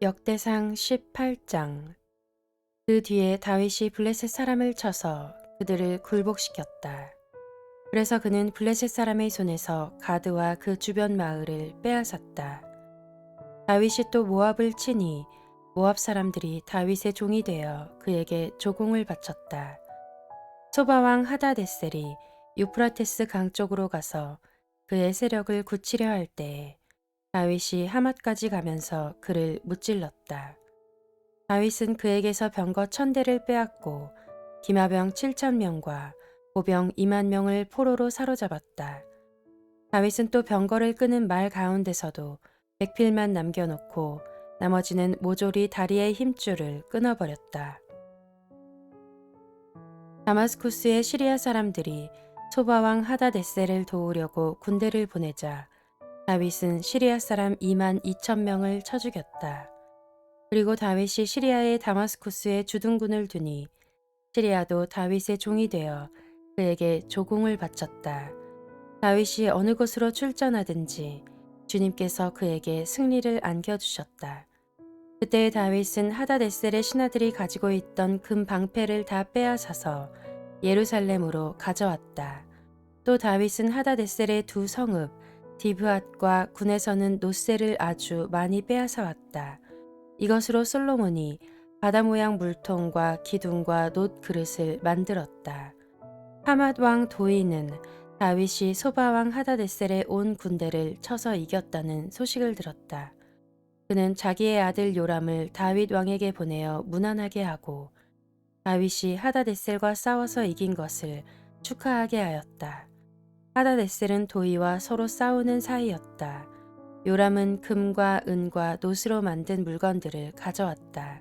역대상 18장. 그 뒤에 다윗이 블레셋 사람을 쳐서 그들을 굴복시켰다. 그래서 그는 블레셋 사람의 손에서 가드와 그 주변 마을을 빼앗았다. 다윗이 또 모압을 치니 모압 사람들이 다윗의 종이 되어 그에게 조공을 바쳤다. 소바왕 하다데셀이 유프라테스 강 쪽으로 가서 그의 세력을 굳히려 할 때에 다윗이 하맛까지 가면서 그를 무찔렀다. 다윗은 그에게서 병거 1000대를 빼앗고 기마병 7000명과 보병 20000명을 포로로 사로잡았다. 다윗은 또 병거를 끄는 말 가운데서도 백필만 남겨놓고 나머지는 모조리 다리의 힘줄을 끊어버렸다. 다마스쿠스의 시리아 사람들이 소바왕 하다데셀을 도우려고 군대를 보내자 다윗은 시리아 사람 22000명을 쳐 죽였다. 그리고 다윗이 시리아의 다마스쿠스에 주둔군을 두니 시리아도 다윗의 종이 되어 그에게 조공을 바쳤다. 다윗이 어느 곳으로 출전하든지 주님께서 그에게 승리를 안겨주셨다. 그때 다윗은 하다데셀의 신하들이 가지고 있던 금 방패를 다 빼앗아서 예루살렘으로 가져왔다. 또 다윗은 하다데셀의 두 성읍 디브앗과 군에서는 노새를 아주 많이 빼앗아 왔다. 이것으로 솔로몬이 바다 모양 물통과 기둥과 놋 그릇을 만들었다. 하맛 왕 도이는 다윗이 소바 왕 하다데셀의 온 군대를 쳐서 이겼다는 소식을 들었다. 그는 자기의 아들 요람을 다윗 왕에게 보내어 무난하게 하고 다윗이 하다데셀과 싸워서 이긴 것을 축하하게 하였다. 하다데셀은 도이와 서로 싸우는 사이였다. 요람은 금과 은과 놋으로 만든 물건들을 가져왔다.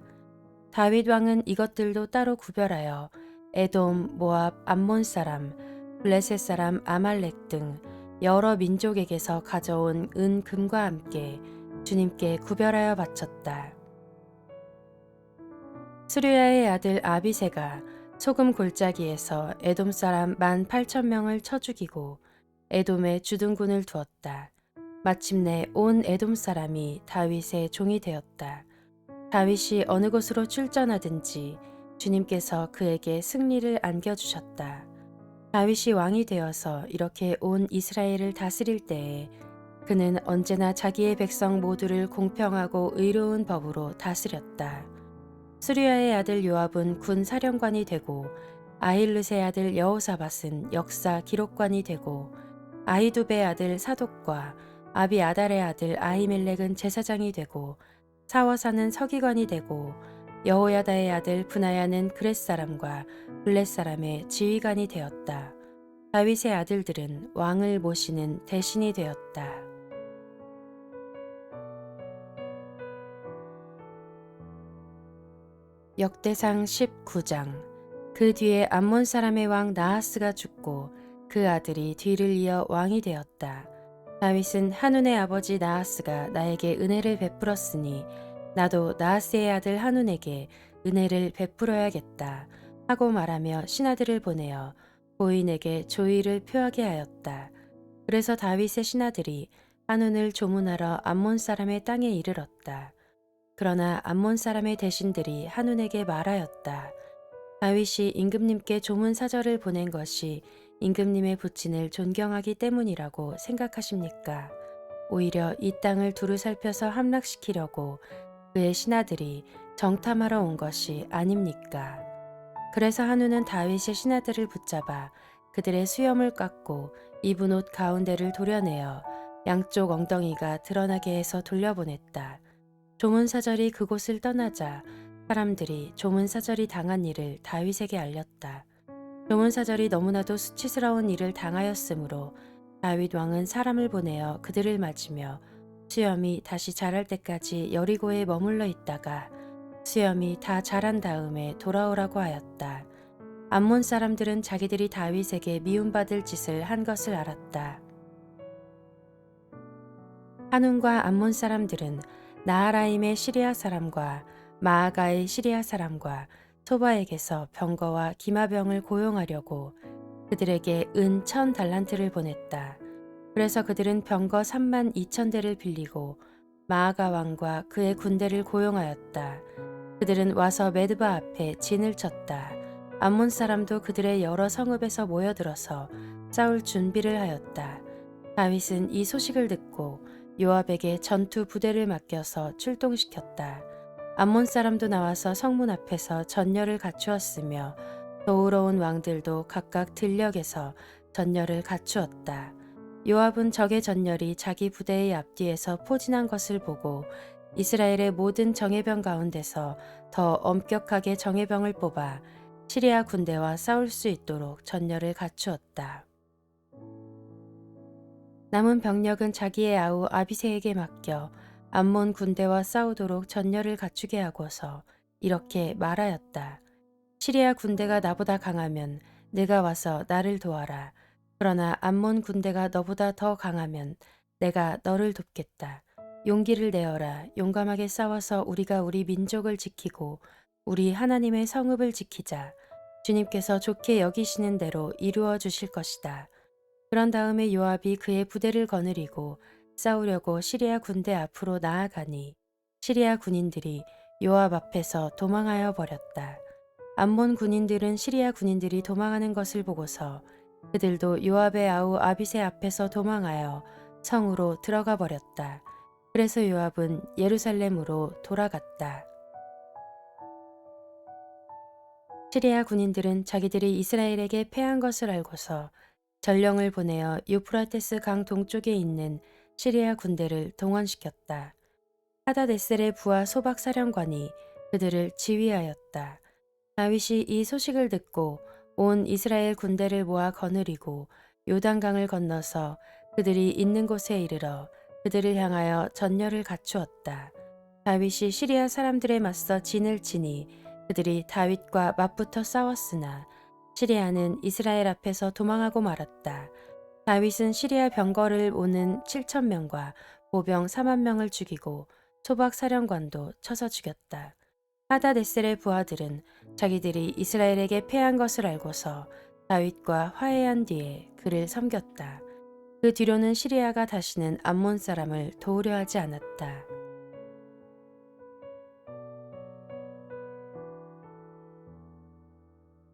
다윗 왕은 이것들도 따로 구별하여 에돔, 모압, 암몬 사람, 블레셋 사람, 아말렉 등 여러 민족에게서 가져온 은, 금과 함께 주님께 구별하여 바쳤다. 스루야의 아들 아비새가 소금 골짜기에서 에돔 사람 18,000명을 쳐 죽이고 에돔에 주둔군을 두었다. 마침내 온 에돔 사람이 다윗의 종이 되었다. 다윗이 어느 곳으로 출전하든지 주님께서 그에게 승리를 안겨주셨다. 다윗이 왕이 되어서 이렇게 온 이스라엘을 다스릴 때에 그는 언제나 자기의 백성 모두를 공평하고 의로운 법으로 다스렸다. 수리아의 아들 요압은 군 사령관이 되고 아힐르의 아들 여호사밧은 역사 기록관이 되고 아히두베의 아들 사독과 아비아달의 아들 아히멜렉은 제사장이 되고 사워사는 서기관이 되고 여호야다의 아들 브나야는 그렛 사람과 블렛 사람의 지휘관이 되었다. 다윗의 아들들은 왕을 모시는 대신이 되었다. 역대상 19장. 그 뒤에 암몬 사람의 왕 나하스가 죽고 그 아들이 뒤를 이어 왕이 되었다. 다윗은 한운의 아버지 나하스가 나에게 은혜를 베풀었으니 나도 나하스의 아들 한운에게 은혜를 베풀어야겠다 하고 말하며 신하들을 보내어 고인에게 조의를 표하게 하였다. 그래서 다윗의 신하들이 한운을 조문하러 암몬 사람의 땅에 이르렀다. 그러나 암몬 사람의 대신들이 한운에게 말하였다. 다윗이 임금님께 조문 사절을 보낸 것이 임금님의 부친을 존경하기 때문이라고 생각하십니까? 오히려 이 땅을 두루 살펴서 함락시키려고 그의 신하들이 정탐하러 온 것이 아닙니까? 그래서 한우는 다윗의 신하들을 붙잡아 그들의 수염을 깎고 입은 옷 가운데를 도려내어 양쪽 엉덩이가 드러나게 해서 돌려보냈다. 조문사절이 그곳을 떠나자 사람들이 조문사절이 당한 일을 다윗에게 알렸다. 조문사절이 너무나도 수치스러운 일을 당하였으므로 다윗 왕은 사람을 보내어 그들을 맞으며 수염이 다시 자랄 때까지 여리고에 머물러 있다가 수염이 다 자란 다음에 돌아오라고 하였다. 암몬 사람들은 자기들이 다윗에게 미움받을 짓을 한 것을 알았다. 한운과 암몬 사람들은 나하라임의 시리아 사람과 마아가의 시리아 사람과 소바에게서 병거와 기마병을 고용하려고 그들에게 은 1000달란트를 보냈다. 그래서 그들은 병거 32,000대를 빌리고 마아가 왕과 그의 군대를 고용하였다. 그들은 와서 메드바 앞에 진을 쳤다. 암몬 사람도 그들의 여러 성읍에서 모여들어서 싸울 준비를 하였다. 다윗은 이 소식을 듣고 요압에게 전투 부대를 맡겨서 출동시켰다. 암몬 사람도 나와서 성문 앞에서 전열을 갖추었으며 도우러 온 왕들도 각각 들녘에서 전열을 갖추었다. 요압은 적의 전열이 자기 부대의 앞뒤에서 포진한 것을 보고 이스라엘의 모든 정예병 가운데서 더 엄격하게 정예병을 뽑아 시리아 군대와 싸울 수 있도록 전열을 갖추었다. 남은 병력은 자기의 아우 아비새에게 맡겨 암몬 군대와 싸우도록 전열을 갖추게 하고서 이렇게 말하였다. 시리아 군대가 나보다 강하면 내가 와서 나를 도와라. 그러나 암몬 군대가 너보다 더 강하면 내가 너를 돕겠다. 용기를 내어라. 용감하게 싸워서 우리가 우리 민족을 지키고 우리 하나님의 성읍을 지키자. 주님께서 좋게 여기시는 대로 이루어 주실 것이다. 그런 다음에 요압이 그의 부대를 거느리고 싸우려고 시리아 군대 앞으로 나아가니 시리아 군인들이 요압 앞에서 도망하여 버렸다. 암몬 군인들은 시리아 군인들이 도망하는 것을 보고서 그들도 요압의 아우 아비새 앞에서 도망하여 성으로 들어가 버렸다. 그래서 요압은 예루살렘으로 돌아갔다. 시리아 군인들은 자기들이 이스라엘에게 패한 것을 알고서 전령을 보내어 유프라테스 강 동쪽에 있는 시리아 군대를 동원시켰다. 하다데셀의 부하 소박 사령관이 그들을 지휘하였다. 다윗이 이 소식을 듣고 온 이스라엘 군대를 모아 거느리고 요단강을 건너서 그들이 있는 곳에 이르러 그들을 향하여 전열을 갖추었다. 다윗이 시리아 사람들에 맞서 진을 치니 그들이 다윗과 맞붙어 싸웠으나 시리아는 이스라엘 앞에서 도망하고 말았다. 다윗은 시리아 병거를 오는 7,000명과 보병 4만 명을 죽이고 소박 사령관도 쳐서 죽였다. 하다데셀의 부하들은 자기들이 이스라엘에게 패한 것을 알고서 다윗과 화해한 뒤에 그를 섬겼다. 그 뒤로는 시리아가 다시는 암몬 사람을 도우려 하지 않았다.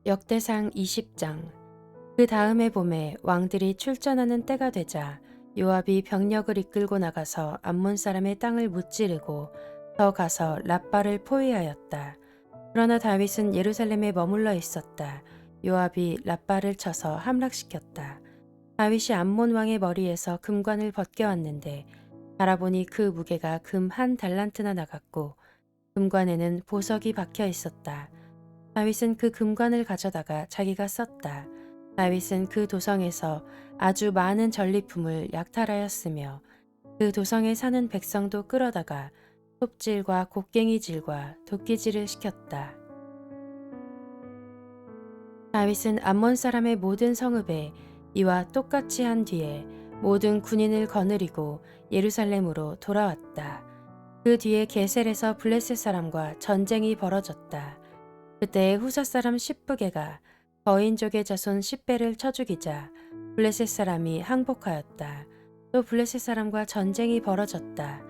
역대상 20장. 그 다음의 봄에 왕들이 출전하는 때가 되자 요압이 병력을 이끌고 나가서 암몬 사람의 땅을 무찌르고 더 가서 랍바를 포위하였다. 그러나 다윗은 예루살렘에 머물러 있었다. 요압이 랍바를 쳐서 함락시켰다. 다윗이 암몬 왕의 머리에서 금관을 벗겨왔는데 바라보니 그 무게가 금 1달란트나 나갔고 금관에는 보석이 박혀 있었다. 다윗은 그 금관을 가져다가 자기가 썼다. 다윗은 그 도성에서 아주 많은 전리품을 약탈하였으며 그 도성에 사는 백성도 끌어다가 톱질과 곡괭이질과 도끼질을 시켰다. 다윗은 암몬 사람의 모든 성읍에 이와 똑같이 한 뒤에 모든 군인을 거느리고 예루살렘으로 돌아왔다. 그 뒤에 게셀에서 블레셋 사람과 전쟁이 벌어졌다. 그때 후사 사람 십부게가 거인족의 자손 10배를 쳐 죽이자 블레셋 사람이 항복하였다. 또 블레셋 사람과 전쟁이 벌어졌다.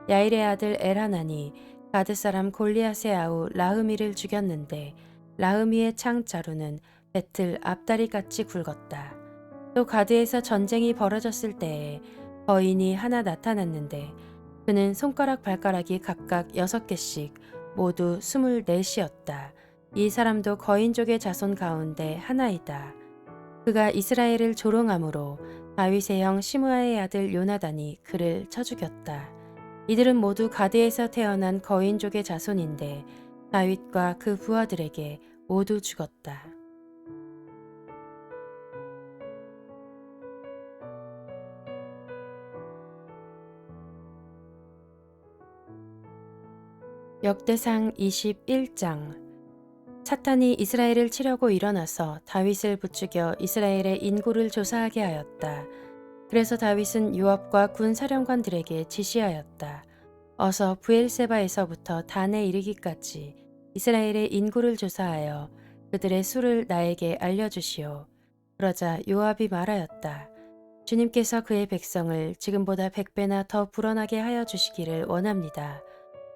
야일의 아들 엘하난이 가드 사람 골리앗의 아우 라흐미를 죽였는데 라흐미의 창 자루는 배틀 앞다리같이 굵었다. 또 가드에서 전쟁이 벌어졌을 때에 거인이 하나 나타났는데 그는 손가락 발가락이 각각 6개씩 모두 24이었다. 이 사람도 거인족의 자손 가운데 하나이다. 그가 이스라엘을 조롱함으로 다윗의 형 시므아의 아들 요나단이 그를 쳐 죽였다. 이들은 모두 가드에서 태어난 거인족의 자손인데 다윗과 그 부하들에게 모두 죽었다. 역대상 21장. 사탄이 이스라엘을 치려고 일어나서 다윗을 부추겨 이스라엘의 인구를 조사하게 하였다. 그래서 다윗은 요압과 군 사령관들에게 지시하였다. 어서 브엘세바에서부터 단에 이르기까지 이스라엘의 인구를 조사하여 그들의 수를 나에게 알려주시오. 그러자 요압이 말하였다. 주님께서 그의 백성을 지금보다 100배나 더 불어나게 하여 주시기를 원합니다.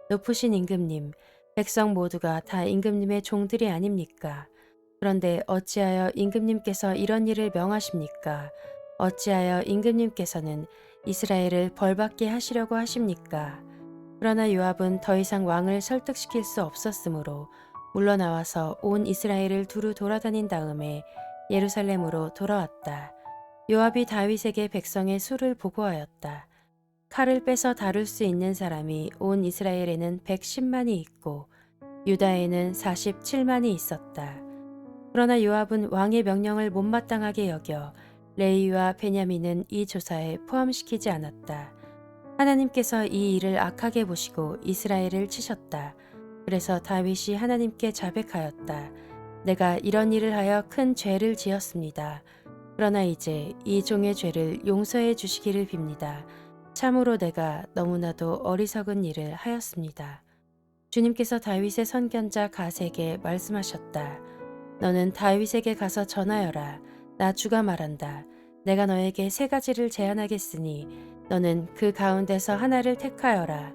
높으신 임금님, 백성 모두가 다 임금님의 종들이 아닙니까? 그런데 어찌하여 임금님께서 이런 일을 명하십니까? 어찌하여 임금님께서는 이스라엘을 벌받게 하시려고 하십니까? 그러나 요압은 더 이상 왕을 설득시킬 수 없었으므로 물러나와서 온 이스라엘을 두루 돌아다닌 다음에 예루살렘으로 돌아왔다. 요압이 다윗에게 백성의 수를 보고하였다. 칼을 빼서 다룰 수 있는 사람이 온 이스라엘에는 110만이 있고 유다에는 47만이 있었다. 그러나 요압은 왕의 명령을 못마땅하게 여겨 레위와 베냐민은 이 조사에 포함시키지 않았다. 하나님께서 이 일을 악하게 보시고 이스라엘을 치셨다. 그래서 다윗이 하나님께 자백하였다. 내가 이런 일을 하여 큰 죄를 지었습니다. 그러나 이제 이 종의 죄를 용서해 주시기를 빕니다. 참으로 내가 너무나도 어리석은 일을 하였습니다. 주님께서 다윗의 선견자 갓에게 말씀하셨다. 너는 다윗에게 가서 전하여라. 나 주가 말한다. 내가 너에게 세 가지를 제안하겠으니 너는 그 가운데서 하나를 택하여라.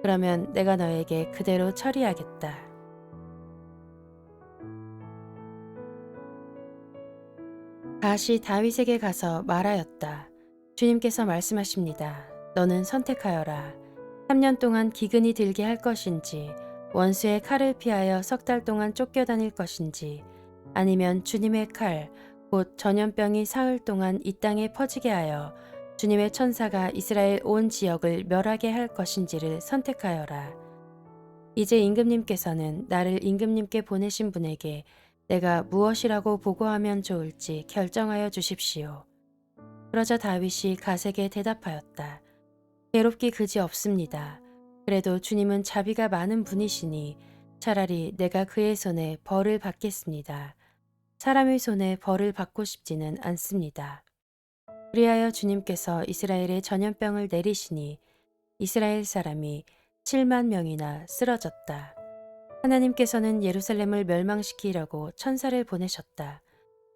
그러면 내가 너에게 그대로 처리하겠다. 갓이 다윗에게 가서 말하였다. 주님께서 말씀하십니다. 너는 선택하여라. 3년 동안 기근이 들게 할 것인지 원수의 칼을 피하여 석 달 동안 쫓겨다닐 것인지 아니면 주님의 칼, 곧 전염병이 사흘 동안 이 땅에 퍼지게 하여 주님의 천사가 이스라엘 온 지역을 멸하게 할 것인지를 선택하여라. 이제 임금님께서는 나를 임금님께 보내신 분에게 내가 무엇이라고 보고하면 좋을지 결정하여 주십시오. 그러자 다윗이 갓에게 대답하였다. 괴롭기 그지 없습니다. 그래도 주님은 자비가 많은 분이시니 차라리 내가 그의 손에 벌을 받겠습니다. 사람의 손에 벌을 받고 싶지는 않습니다. 그리하여 주님께서 이스라엘의 전염병을 내리시니 이스라엘 사람이 7만 명이나 쓰러졌다. 하나님께서는 예루살렘을 멸망시키려고 천사를 보내셨다.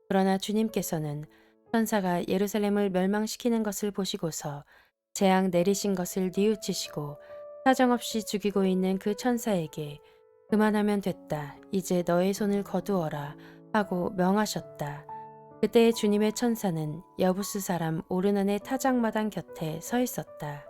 그러나 주님께서는 천사가 예루살렘을 멸망시키는 것을 보시고서 재앙 내리신 것을 뉘우치시고 사정없이 죽이고 있는 그 천사에게 그만하면 됐다. 이제 너의 손을 거두어라 하고 명하셨다. 그때 주님의 천사는 여부스 사람 오르난의 타작마당 곁에 서 있었다.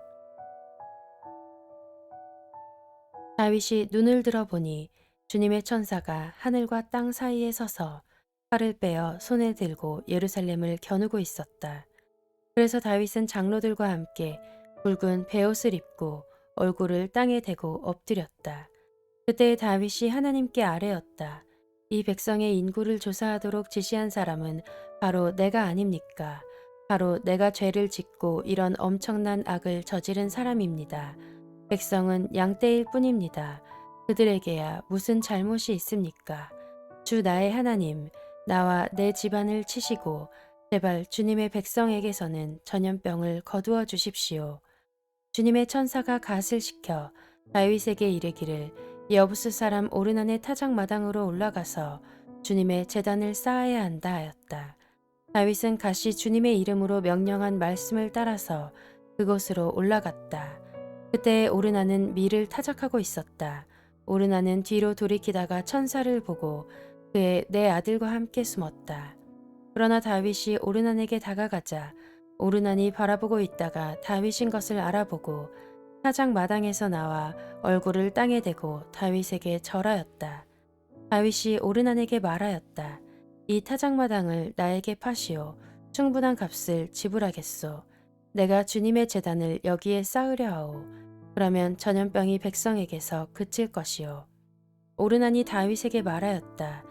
다윗이 눈을 들어보니 주님의 천사가 하늘과 땅 사이에 서서 칼을 빼어 손에 들고 예루살렘을 겨누고 있었다. 그래서 다윗은 장로들과 함께 붉은 베옷을 입고 얼굴을 땅에 대고 엎드렸다. 그때 다윗이 하나님께 아뢰었다. 이 백성의 인구를 조사하도록 지시한 사람은 바로 내가 아닙니까? 바로 내가 죄를 짓고 이런 엄청난 악을 저지른 사람입니다. 백성은 양떼일 뿐입니다. 그들에게야 무슨 잘못이 있습니까? 주 나의 하나님, 나와 내 집안을 치시고 제발 주님의 백성에게서는 전염병을 거두어 주십시오. 주님의 천사가 갓을 시켜 다윗에게 이르기를 여부스 사람 오르난의 타작마당으로 올라가서 주님의 제단을 쌓아야 한다 하였다. 다윗은 갓이 주님의 이름으로 명령한 말씀을 따라서 그곳으로 올라갔다. 그때 오르나는 밀을 타작하고 있었다. 오르나는 뒤로 돌이키다가 천사를 보고 그의 내 아들과 함께 숨었다. 그러나 다윗이 오르난에게 다가가자 오르난이 바라보고 있다가 다윗인 것을 알아보고 타작 마당에서 나와 얼굴을 땅에 대고 다윗에게 절하였다. 다윗이 오르난에게 말하였다. 이 타작 마당을 나에게 파시오. 충분한 값을 지불하겠소. 내가 주님의 제단을 여기에 쌓으려 하오. 그러면 전염병이 백성에게서 그칠 것이오. 오르난이 다윗에게 말하였다.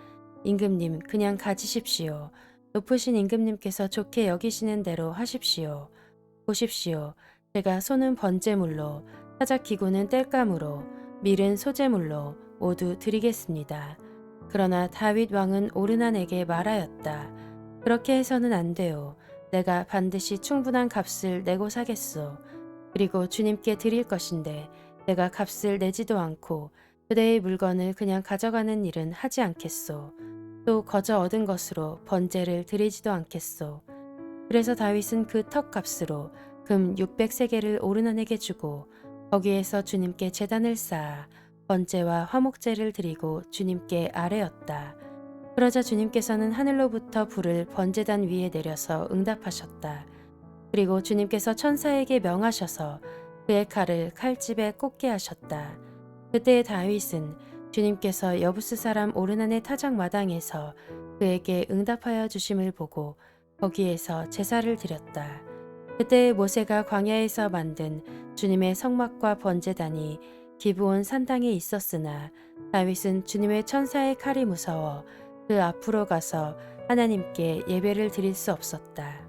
임금님 그냥 가지십시오. 높으신 임금님께서 좋게 여기시는 대로 하십시오. 보십시오. 제가 손은 번제물로, 타작기구는 땔감으로, 밀은 소제물로 모두 드리겠습니다. 그러나 다윗 왕은 오르난에게 말하였다. 그렇게 해서는 안 돼요. 내가 반드시 충분한 값을 내고 사겠소. 그리고 주님께 드릴 것인데 내가 값을 내지도 않고 그대의 물건을 그냥 가져가는 일은 하지 않겠소. 또 거저 얻은 것으로 번제를 드리지도 않겠소. 그래서 다윗은 그 턱값으로 금 600세겔을 오르난에게 주고 거기에서 주님께 제단을 쌓아 번제와 화목제를 드리고 주님께 아뢰었다. 그러자 주님께서는 하늘로부터 불을 번제단 위에 내려서 응답하셨다. 그리고 주님께서 천사에게 명하셔서 그의 칼을 칼집에 꽂게 하셨다. 그때 다윗은 주님께서 여부스 사람 오르난의 타작 마당에서 그에게 응답하여 주심을 보고 거기에서 제사를 드렸다. 그때 모세가 광야에서 만든 주님의 성막과 번제단이 기브온 산당에 있었으나 다윗은 주님의 천사의 칼이 무서워 그 앞으로 가서 하나님께 예배를 드릴 수 없었다.